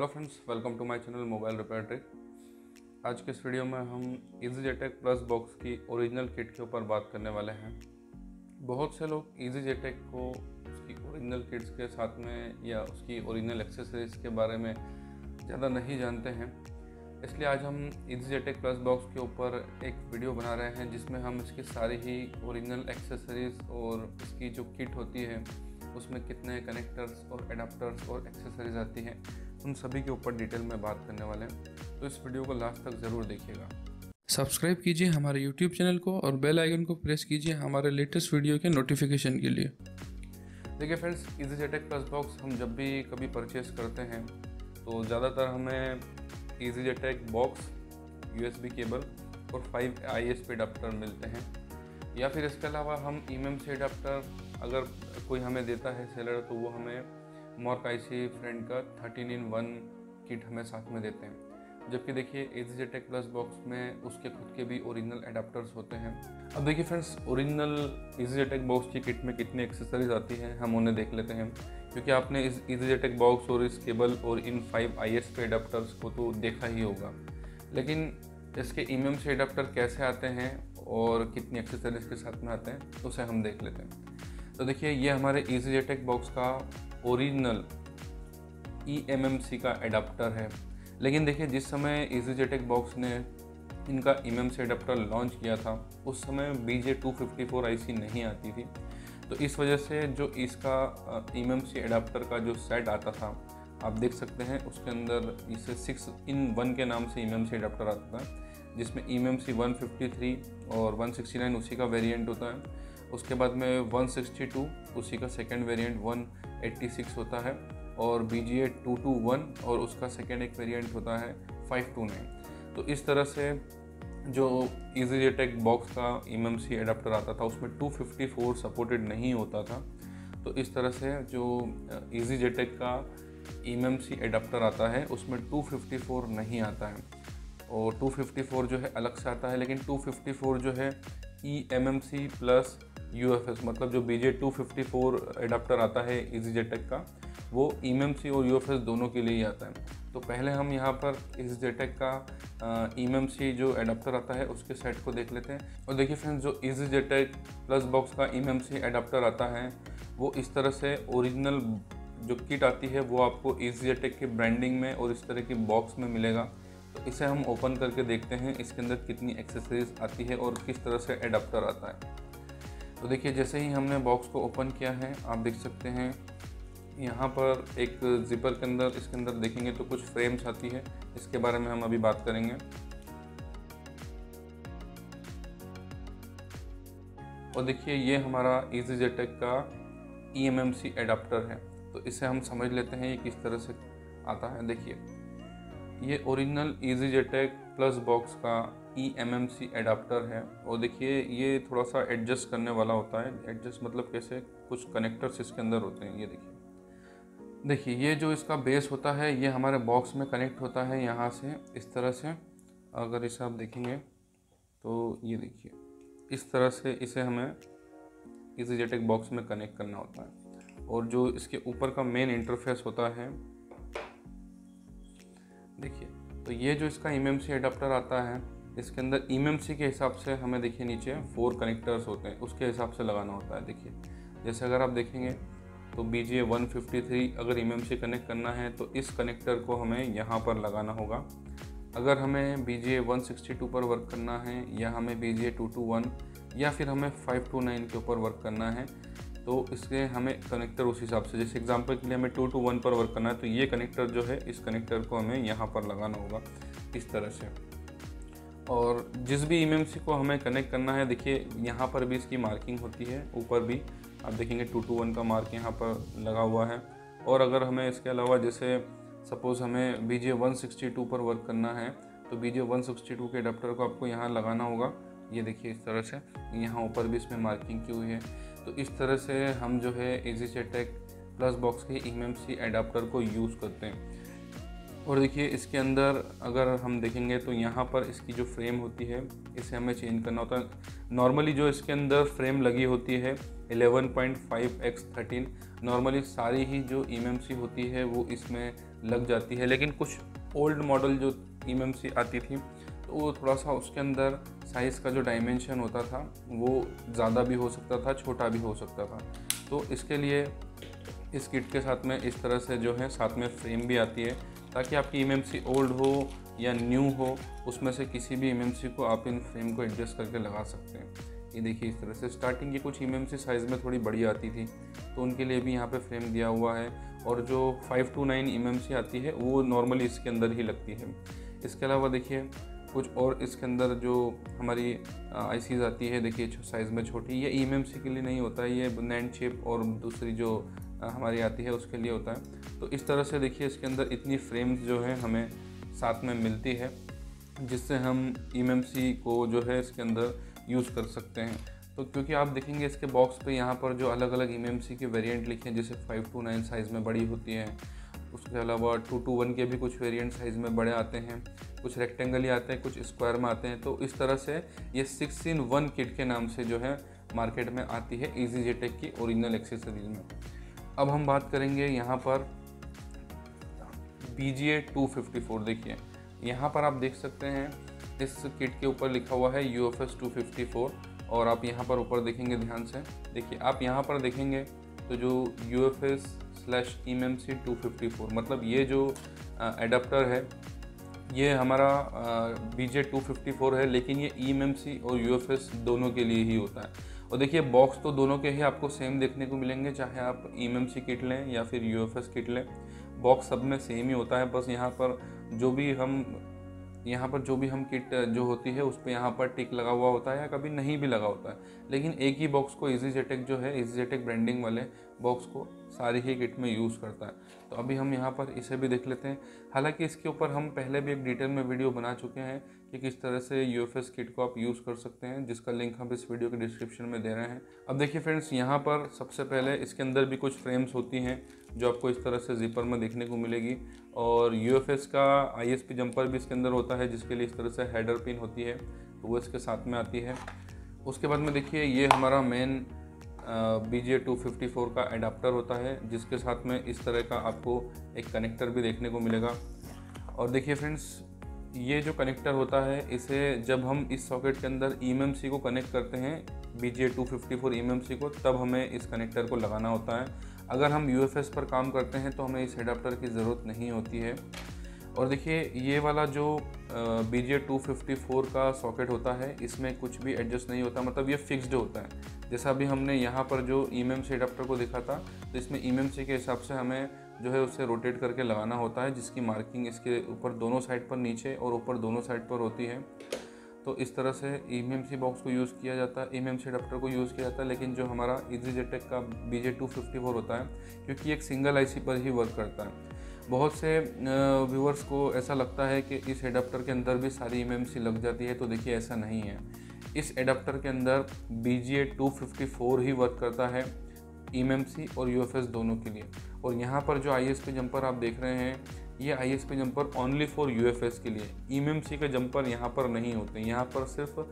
Hello friends, welcome to my channel mobile repair trick. आज के इस वीडियो में हम EasyJetec प्लस बॉक्स की ओरिजिनल किट के ऊपर बात करने वाले हैं। बहुत से लोग EasyJetec को उसकी ओरिजिनल किट्स के साथ में या उसकी ओरिजिनल एक्सेसरीज़ के बारे में ज़्यादा नहीं जानते हैं, इसलिए आज हम EasyJetec प्लस बॉक्स के ऊपर एक वीडियो बना रहे हैं जिसमें हम इसकी सारी ही ओरिजिनल एक्सेसरीज़ और इसकी जो किट होती है उसमें कितने कनेक्टर्स और एडाप्टर्स और एक्सेसरीज आती हैं, उन सभी के ऊपर डिटेल में बात करने वाले हैं। तो इस वीडियो को लास्ट तक ज़रूर देखिएगा। सब्सक्राइब कीजिए हमारे YouTube चैनल को और बेल आइकन को प्रेस कीजिए हमारे लेटेस्ट वीडियो के नोटिफिकेशन के लिए। देखिए फ्रेंड्स, EasyJetec प्लस बॉक्स हम जब भी कभी परचेस करते हैं तो ज़्यादातर हमें EasyJetec बॉक्स, USB केबल और 5 ISP एडाप्टर मिलते हैं, या फिर इसके अलावा हम eMMC एडाप्टर अगर कोई हमें देता है सेलर तो वो हमें मॉर्क IC फ्रेंड का 13-in-1 किट हमें साथ में देते हैं। जबकि देखिए EasyJetec प्लस बॉक्स में उसके खुद के भी ओरिजिनल एडाप्टर्स होते हैं। अब देखिए फ्रेंड्स, ओरिजिनल EasyJetec बॉक्स की किट में कितनी एक्सेसरीज आती हैं हम उन्हें देख लेते हैं, क्योंकि आपने इस EasyJetec बॉक्स और इस केबल और इन 5 ISP एडाप्टर्स को तो देखा ही होगा, लेकिन इसके eMMC एडाप्टर कैसे आते हैं और कितनी एक्सेसरीज के साथ में आते हैं उसे हम देख लेते हैं। तो देखिए, ये हमारे EasyJetec बॉक्स का ओरिजिनल eMMC का एडाप्टर है, लेकिन देखिए जिस समय EasyJetec बॉक्स ने इनका eMMC एडाप्टर लॉन्च किया था उस समय BJ254 IC नहीं आती थी। तो इस वजह से जो इसका eMMC एडाप्टर का जो सेट आता था, आप देख सकते हैं उसके अंदर इसे 6-in-1 के नाम से eMMC एडाप्टर आता था, जिसमें eMMC 153 और 169 उसी का वेरिएंट होता है। उसके बाद में 162 उसी का सेकेंड वेरिएंट 186 होता है, और BGA 221 और उसका सेकेंड एक वेरिएंट होता है 529। तो इस तरह से जो EasyJetec बॉक्स का eMMC एडाप्टर आता था उसमें 254 सपोर्टेड नहीं होता था। तो इस तरह से जो EasyJetec का eMMC एडाप्टर आता है उसमें 254 नहीं आता है, और 254 जो है अलग से आता है। लेकिन 254 जो है eMMC प्लस UFS, मतलब जो BJ254 एडाप्टर आता है EasyJetec का, वो eMMC और UFS दोनों के लिए ही आता है। तो पहले हम यहाँ पर EasyJetec का eMMC जो एडाप्टर आता है उसके सेट को देख लेते हैं। और देखिए फ्रेंड्स, जो EasyJetec प्लस बॉक्स का eMMC एडाप्टर आता है वो इस तरह से ओरिजिनल जो किट आती है वो आपको EasyJetec की ब्रांडिंग में और इस तरह की बॉक्स में मिलेगा। तो इसे हम ओपन करके देखते हैं इसके अंदर कितनी एक्सेसरीज आती है और किस तरह से एडाप्टर आता है। तो देखिए, जैसे ही हमने बॉक्स को ओपन किया है आप देख सकते हैं यहाँ पर एक जिपर के अंदर, इसके अंदर देखेंगे तो कुछ फ्रेम्स आती है, इसके बारे में हम अभी बात करेंगे। और देखिए, ये हमारा EasyJetec का eMMC एडाप्टर है, तो इसे हम समझ लेते हैं ये किस तरह से आता है। देखिए, ये ओरिजिनल EasyJetec प्लस बॉक्स का eMMC एडाप्टर है, और देखिए ये थोड़ा सा एडजस्ट करने वाला होता है। एडजस्ट मतलब कैसे, कुछ कनेक्टर्स इसके अंदर होते हैं। ये देखिए ये जो इसका बेस होता है ये हमारे बॉक्स में कनेक्ट होता है यहाँ से, इस तरह से। अगर इसे आप देखेंगे तो ये देखिए इस तरह से इसे हमें EasyJetec बॉक्स में कनेक्ट करना होता है। और जो इसके ऊपर का मेन इंटरफेस होता है, देखिए, तो ये जो इसका eMMC एडाप्टर आता है इसके अंदर eMMC के हिसाब से हमें देखिए नीचे 4 कनेक्टर्स होते हैं, उसके हिसाब से लगाना होता है। देखिए, जैसे अगर आप देखेंगे तो BGA 153 अगर eMMC कनेक्ट करना है तो इस कनेक्टर को हमें यहाँ पर लगाना होगा। अगर हमें BGA 162 पर वर्क करना है, या हमें BGA 221 या फिर हमें 529 के ऊपर वर्क करना है, तो इसके हमें कनेक्टर उस हिसाब से, जैसे एग्जांपल के लिए हमें 221 पर वर्क करना है तो ये कनेक्टर जो है इस कनेक्टर को हमें यहाँ पर लगाना होगा इस तरह से। और जिस भी eMMC को हमें कनेक्ट करना है, देखिए यहाँ पर भी इसकी मार्किंग होती है, ऊपर भी आप देखेंगे 221 का मार्क यहाँ पर लगा हुआ है। और अगर हमें इसके अलावा जैसे सपोज़ हमें BGA 162 पर वर्क करना है तो BGA 162 के एडाप्टर को आपको यहाँ लगाना होगा। ये देखिए इस तरह से, यहाँ ऊपर भी इसमें मार्किंग की हुई है। तो इस तरह से हम जो है EasyJetec प्लस बॉक्स के eMMC एडाप्टर को यूज़ करते हैं। और देखिए इसके अंदर अगर हम देखेंगे तो यहाँ पर इसकी जो फ्रेम होती है इसे हमें चेंज करना होता है। नॉर्मली जो इसके अंदर फ्रेम लगी होती है 11.5x13, नॉर्मली सारी ही जो eMMC होती है वो इसमें लग जाती है, लेकिन कुछ ओल्ड मॉडल जो eMMC आती थी तो वो थोड़ा सा उसके अंदर साइज़ का जो डायमेंशन होता था वो ज़्यादा भी हो सकता था, छोटा भी हो सकता था। तो इसके लिए इस किट के साथ में इस तरह से जो है साथ में फ्रेम भी आती है, ताकि आपकी eMMC ओल्ड हो या न्यू हो, उसमें से किसी भी eMMC को आप इन फ्रेम को एडजस्ट करके लगा सकते हैं। ये देखिए इस तरह से स्टार्टिंग की कुछ eMMC साइज़ में थोड़ी बड़ी आती थी तो उनके लिए भी यहाँ पे फ्रेम दिया हुआ है, और जो 529 eMMC आती है वो नॉर्मली इसके अंदर ही लगती है। इसके अलावा देखिए कुछ और इसके अंदर जो हमारी आईसीज आती है, देखिए साइज़ में छोटी, ये eMMC के लिए नहीं होता है, ये नैंड चिप और दूसरी जो हमारी आती है उसके लिए होता है। तो इस तरह से देखिए इसके अंदर इतनी फ्रेम्स जो है हमें साथ में मिलती है, जिससे हम eMMC को जो है इसके अंदर यूज़ कर सकते हैं। तो क्योंकि आप देखेंगे इसके बॉक्स पे यहाँ पर जो अलग अलग eMMC के वेरिएंट लिखे हैं, जैसे 529 साइज़ में बड़ी होती है, उसके अलावा 221 के भी कुछ वेरिएंट साइज़ में बड़े आते हैं, कुछ रेक्टेंगल ही आते हैं, कुछ स्क्वायर में आते हैं। तो इस तरह से ये 6-in-1 किट के नाम से जो है मार्केट में आती है EasyJetech की ओरिजिनल एक्सेसरीज में। अब हम बात करेंगे यहाँ पर BGA 254। देखिए यहाँ पर आप देख सकते हैं इस किट के ऊपर लिखा हुआ है UFS 254, और आप यहाँ पर ऊपर देखेंगे ध्यान से, देखिए आप यहाँ पर देखेंगे तो जो UFS/eMMC 254 मतलब ये जो एडाप्टर है ये हमारा BGA 254 है, लेकिन ये eMMC और UFS दोनों के लिए ही होता है। और देखिए बॉक्स तो दोनों के ही आपको सेम देखने को मिलेंगे, चाहे आप eMMC किट लें या फिर UFS किट लें, बॉक्स सब में सेम ही होता है। बस यहाँ पर जो भी हम किट जो होती है उस पर यहाँ पर टिक लगा हुआ होता है या कभी नहीं भी लगा होता है, लेकिन एक ही बॉक्स को EasyJetech जो है EasyJetech ब्रांडिंग वाले बॉक्स को सारी ही किट में यूज़ करता है। तो अभी हम यहाँ पर इसे भी देख लेते हैं। हालांकि इसके ऊपर हम पहले भी एक डिटेल में वीडियो बना चुके हैं कि किस तरह से UFS किट को आप यूज़ कर सकते हैं, जिसका लिंक हम इस वीडियो के डिस्क्रिप्शन में दे रहे हैं। अब देखिए फ्रेंड्स, यहाँ पर सबसे पहले इसके अंदर भी कुछ फ्रेम्स होती हैं जो आपको इस तरह से जिपर में देखने को मिलेगी, और UFS का ISP जंपर भी इसके अंदर होता है, जिसके लिए इस तरह से हेडर पिन होती है, तो वो इसके साथ में आती है। उसके बाद में देखिए ये हमारा मेन BGA 254 का एडाप्टर होता है, जिसके साथ में इस तरह का आपको एक कनेक्टर भी देखने को मिलेगा। और देखिए फ्रेंड्स, ये जो कनेक्टर होता है इसे जब हम इस सॉकेट के अंदर eMMC को कनेक्ट करते हैं, BGA 254 eMMC को, तब हमें इस कनेक्टर को लगाना होता है। अगर हम UFS पर काम करते हैं तो हमें इस एडाप्टर की ज़रूरत नहीं होती है। और देखिए ये वाला जो BGA 254 का सॉकेट होता है, इसमें कुछ भी एडजस्ट नहीं होता, मतलब ये फिक्स्ड होता है। जैसा अभी हमने यहाँ पर जो eMMC एडाप्टर को देखा था, तो इसमें eMMC के हिसाब से हमें जो है उसे रोटेट करके लगाना होता है, जिसकी मार्किंग इसके ऊपर दोनों साइड पर, नीचे और ऊपर दोनों साइड पर होती है। तो इस तरह से eMMC बॉक्स को यूज़ किया जाता है, eMMC एडाप्टर को यूज़ किया जाता है। लेकिन जो हमारा EasyJetech का BGA 254 होता है, क्योंकि एक सिंगल IC पर ही वर्क करता है, बहुत से व्यूअर्स को ऐसा लगता है कि इस एडाप्टर के अंदर भी सारी eMMC लग जाती है, तो देखिए ऐसा नहीं है। इस एडाप्टर के अंदर BGA 254 ही वर्क करता है, eMMC और UFS दोनों के लिए। और यहाँ पर जो ISP जंपर आप देख रहे हैं, ये ISP jumper only for UFS के लिए, eMMC के जंपर यहाँ पर नहीं होते। यहाँ पर सिर्फ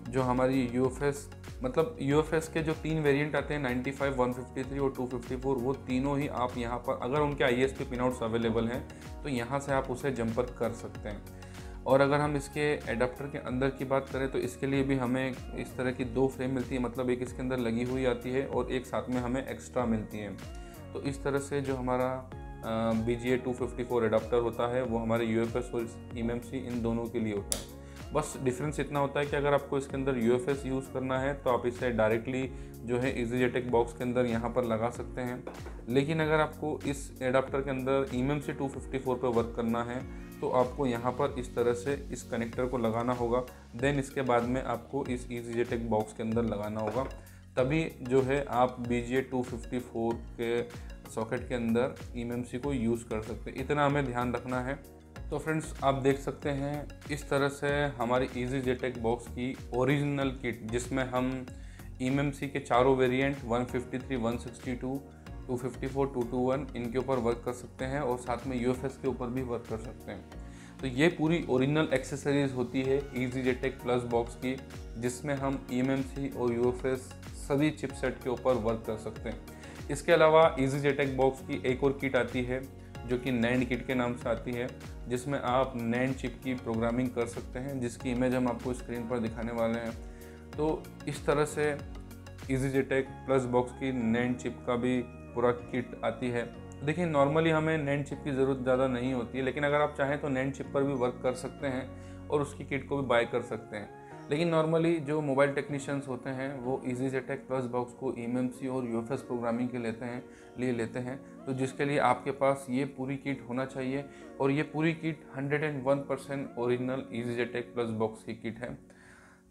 जो हमारी UFS मतलब UFS के जो 3 वेरिएंट आते हैं 95, 153 और 254, वो तीनों ही आप यहाँ पर, अगर उनके ISP पिनआउट्स अवेलेबल हैं तो यहाँ से आप उसे जंपर कर सकते हैं। और अगर हम इसके एडाप्टर के अंदर की बात करें तो इसके लिए भी हमें इस तरह की 2 फ्रेम मिलती है, मतलब एक इसके अंदर लगी हुई आती है और एक साथ में हमें एक्स्ट्रा मिलती है। तो इस तरह से जो हमारा BGA 254 एडाप्टर होता है वो हमारे UFS और eMMC इन दोनों के लिए होता है। बस डिफरेंस इतना होता है कि अगर आपको इसके अंदर UFS यूज़ करना है तो आप इसे डायरेक्टली जो है EasyJetech बॉक्स के अंदर यहाँ पर लगा सकते हैं। लेकिन अगर आपको इस एडाप्टर के अंदर eMMC 254 पर वर्क करना है तो आपको यहाँ पर इस तरह से इस कनेक्टर को लगाना होगा। देन इसके बाद में आपको इस EasyJetech बॉक्स के अंदर लगाना होगा, तभी जो है आप BGA 254 के सॉकेट के अंदर eMMC को यूज़ कर सकते हैं। इतना हमें ध्यान रखना है। तो फ्रेंड्स, आप देख सकते हैं इस तरह से हमारी EasyJetech बॉक्स की ओरिजिनल किट, जिसमें हम eMMC के चारों वेरिएंट 153, 162, 254, 221 इनके ऊपर वर्क कर सकते हैं और साथ में UFS के ऊपर भी वर्क कर सकते हैं। तो ये पूरी ओरिजिनल एक्सेसरीज होती है EasyJetech प्लस बॉक्स की, जिसमें हम eMMC और UFS सभी चिपसेट के ऊपर वर्क कर सकते हैं। इसके अलावा EasyJet बॉक्स की एक और किट आती है जो कि नैंड किट के नाम से आती है, जिसमें आप नैंड चिप की प्रोग्रामिंग कर सकते हैं, जिसकी इमेज हम आपको स्क्रीन पर दिखाने वाले हैं। तो इस तरह से EasyJet प्लस बॉक्स की नैंड चिप का भी पूरा किट आती है। देखिए नॉर्मली हमें नैंड चिप की ज़रूरत ज़्यादा नहीं होती है, लेकिन अगर आप चाहें तो नैंड चिप पर भी वर्क कर सकते हैं और उसकी किट को भी बाय कर सकते हैं। लेकिन नॉर्मली जो मोबाइल टेक्नीशियंस होते हैं वो EasyJet प्लस बॉक्स को eMMC और UFS प्रोग्रामिंग के लेते हैं, तो जिसके लिए आपके पास ये पूरी किट होना चाहिए। और ये पूरी kit 101% original EasyJet clutch box की किट है।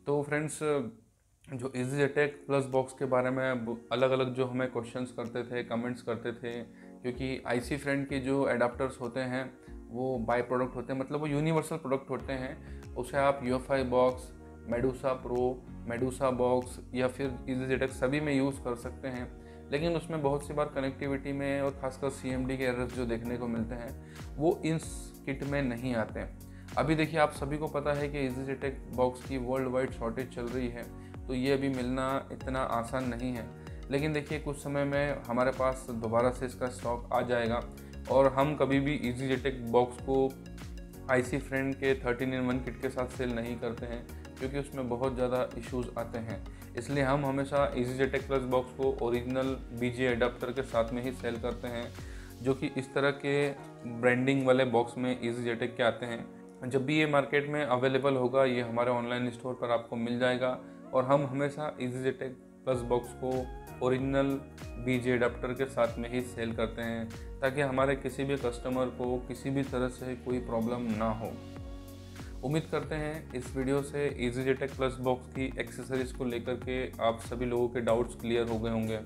तो फ्रेंड्स, जो EasyJet प्लस बॉक्स के बारे में अलग अलग जो हमें क्वेश्चंस करते थे, कमेंट्स करते थे, क्योंकि IC फ्रेंड के जो एडाप्टर्स होते हैं वो बाय प्रोडक्ट होते हैं, मतलब वो यूनिवर्सल प्रोडक्ट होते हैं। उसे आप UFI box, Medusa pro, Medusa box या फिर EasyJet सभी में यूज़ कर सकते हैं, लेकिन उसमें बहुत सी बार कनेक्टिविटी में और खासकर CMD के एरर्स जो देखने को मिलते हैं वो इस किट में नहीं आते हैं। अभी देखिए आप सभी को पता है कि EasyJet बॉक्स की वर्ल्ड वाइड शॉर्टेज चल रही है, तो ये अभी मिलना इतना आसान नहीं है। लेकिन देखिए कुछ समय में हमारे पास दोबारा से इसका स्टॉक आ जाएगा और हम कभी भी EasyJet बॉक्स को IC फ्रेंड के 13-in-1 किट के साथ सेल नहीं करते हैं, क्योंकि उसमें बहुत ज़्यादा इश्यूज आते हैं। इसलिए हम हमेशा EasyJet प्लस बॉक्स को ओरिजिनल BGA एडाप्टर के साथ में ही सेल करते हैं, जो कि इस तरह के ब्रांडिंग वाले बॉक्स में EasyJet के आते हैं। जब भी ये मार्केट में अवेलेबल होगा ये हमारे ऑनलाइन स्टोर पर आपको मिल जाएगा और हम हमेशा EasyJet प्लस बॉक्स को ओरिजिनल BGA एडाप्टर के साथ में ही सेल करते हैं, ताकि हमारे किसी भी कस्टमर को किसी भी तरह से कोई प्रॉब्लम ना हो। उम्मीद करते हैं इस वीडियो से EasyJet प्लस बॉक्स की एक्सेसरीज़ को लेकर के आप सभी लोगों के डाउट्स क्लियर हो गए होंगे।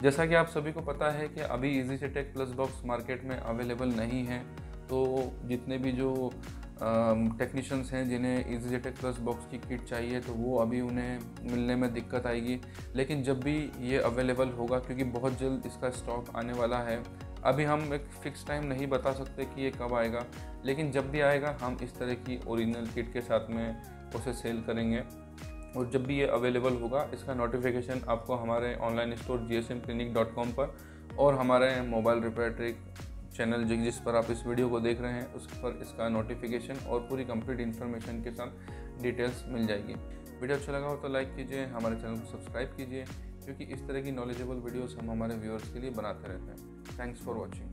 जैसा कि आप सभी को पता है कि अभी EasyJet प्लस बॉक्स मार्केट में अवेलेबल नहीं है, तो जितने भी जो टेक्नीशियंस हैं जिन्हें EasyJet प्लस बॉक्स की किट चाहिए तो वो अभी उन्हें मिलने में दिक्कत आएगी। लेकिन जब भी ये अवेलेबल होगा, क्योंकि बहुत जल्द इसका स्टॉक आने वाला है, अभी हम एक फ़िक्स टाइम नहीं बता सकते कि ये कब आएगा, लेकिन जब भी आएगा हम इस तरह की ओरिजिनल किट के साथ में उसे सेल करेंगे। और जब भी ये अवेलेबल होगा इसका नोटिफिकेशन आपको हमारे ऑनलाइन स्टोर gsmclinic.com पर और हमारे मोबाइल रिपेयर ट्रिक चैनल जिस पर आप इस वीडियो को देख रहे हैं उस पर इसका नोटिफिकेशन और पूरी कंप्लीट इन्फॉर्मेशन के साथ डिटेल्स मिल जाएगी। वीडियो अच्छा लगा हो तो लाइक कीजिए, हमारे चैनल को सब्सक्राइब कीजिए, क्योंकि इस तरह की नॉलेजेबल वीडियोस हम हमारे व्यूअर्स के लिए बनाते रहते हैं। Thanks for watching.